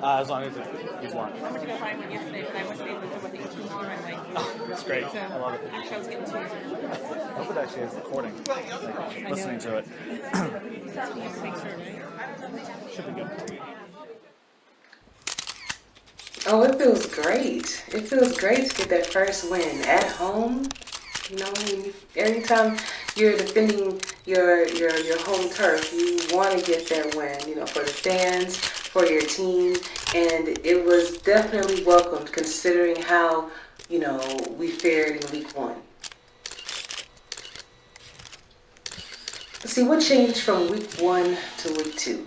As long as he's won. I went to go buy one yesterday, but I wasn't able to do what the 18 more. I'm like, It's great. so I love it. actually, I was getting two. I hope it actually is recording. Like, listening to it. Make sure, right? Should be good. Oh, it feels great. It feels great to get that first win at home. You know, anytime you're defending your home turf, you want to get that win. You know, for the fans, for your team, and it was definitely welcomed considering how we fared in week 1. Let's see what changed from week 1 to week 2.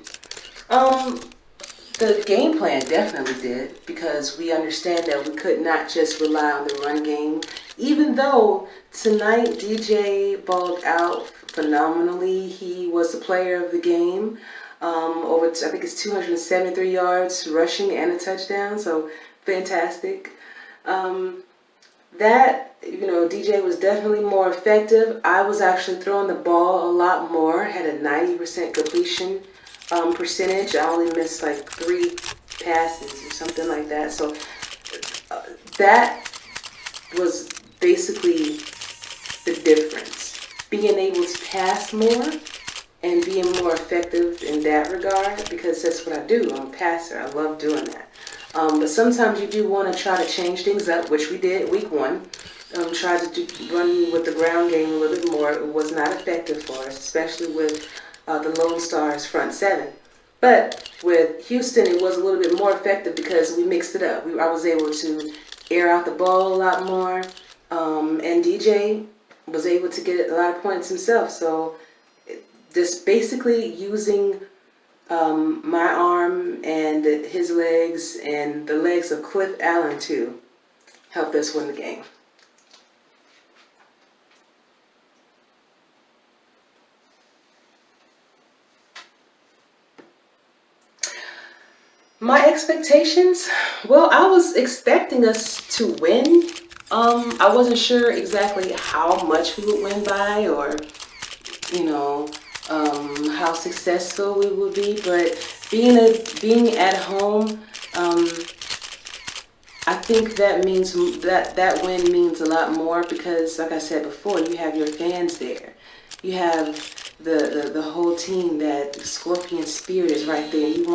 The game plan definitely did, because we understand that we could not just rely on the run game. Even though tonight DJ balled out phenomenally, he was the player of the game. I think it's 273 yards rushing and a touchdown, so fantastic. DJ was definitely more effective. I was actually throwing the ball a lot more, had a 90% completion percentage. I only missed like 3 passes or something like that. So that was basically the difference. Being able to pass more and being more effective in that regard, because that's what I do. I'm a passer. I love doing that. But sometimes you do want to try to change things up, which we did week 1. Tried to run with the ground game a little bit more. It was not effective for us, especially with the Lone Stars front 7. But with Houston, it was a little bit more effective because we mixed it up. I was able to air out the ball a lot more, and DJ was able to get a lot of points himself. So just basically using my arm and his legs and the legs of Cliff Allen too helped us win the game. My expectations? Well, I was expecting us to win. I wasn't sure exactly how much we would win by, or how successful we would be. But being at home, I think that means that win means a lot more, because, like I said before, you have your fans there. You have the whole team. That Scorpion spirit is right there. You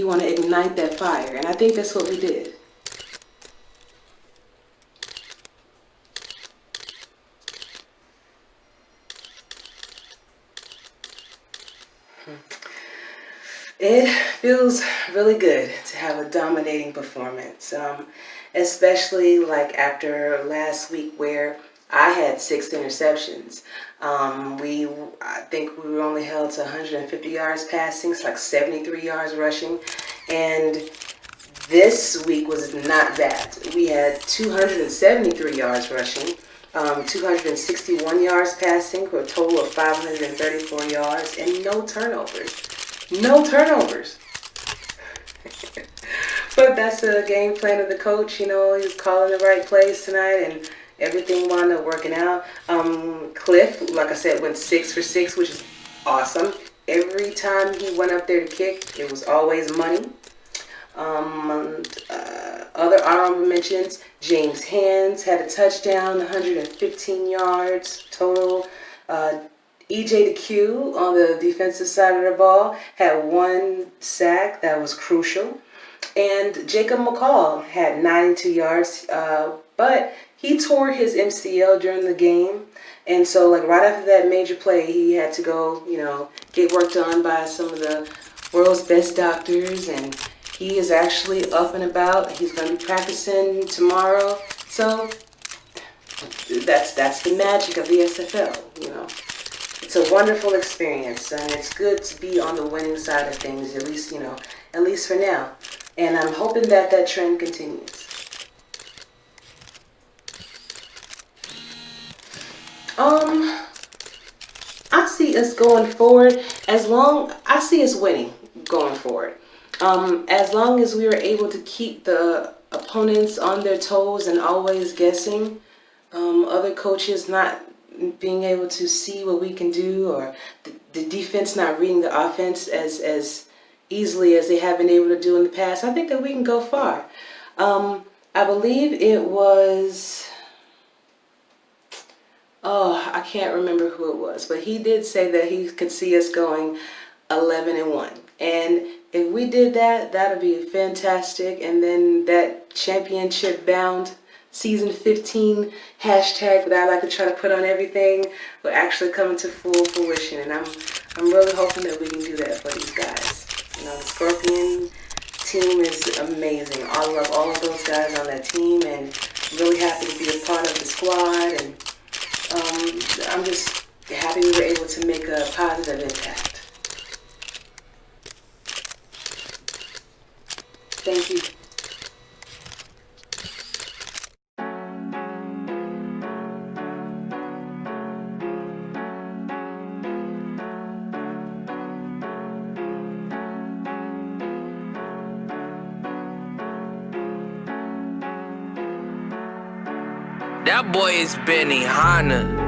want to ignite that fire, and I think that's what we did. It feels really good to have a dominating performance, especially like after last week where I had 6 interceptions. I think we were only held to 150 yards passing, it's like 73 yards rushing, and this week was not that. We had 273 yards rushing, 261 yards passing for a total of 534 yards, and no turnovers. No turnovers. But that's the game plan of the coach. He was calling the right plays tonight, and everything wound up working out. Cliff, like I said, went 6 for 6, which is awesome. Every time he went up there to kick, it was always money. Other honorable mentions: James Hands had a touchdown, 115 yards total. A.J.gives on the defensive side of the ball had 1 sack that was crucial. And Jacob McCall had 92 yards, but he tore his MCL during the game. And so, like, right after that major play, he had to go, get worked on by some of the world's best doctors. And he is actually up and about. He's going to be practicing tomorrow. So that's the magic of the SFL, It's a wonderful experience, and it's good to be on the winning side of things, at least for now. And I'm hoping that trend continues. I see us going forward. I see us winning going forward. As long as we are able to keep the opponents on their toes and always guessing, other coaches not being able to see what we can do, or the defense not reading the offense as easily as they have been able to do in the past, I think that we can go far. I believe it was, oh, I can't remember who it was, but he did say that he could see us going 11-1. And if we did that, that'd be fantastic. And then that championship bound season 15 hashtag that I like to try to put on everything will actually come into full fruition. And I'm really hoping that we can do that for these guys. You know, the Scorpion team is amazing. I love all of those guys on that team, and I'm really happy to be a part of the squad. And I'm just happy we were able to make a positive impact. Thank you. That boy is Benny Hanna.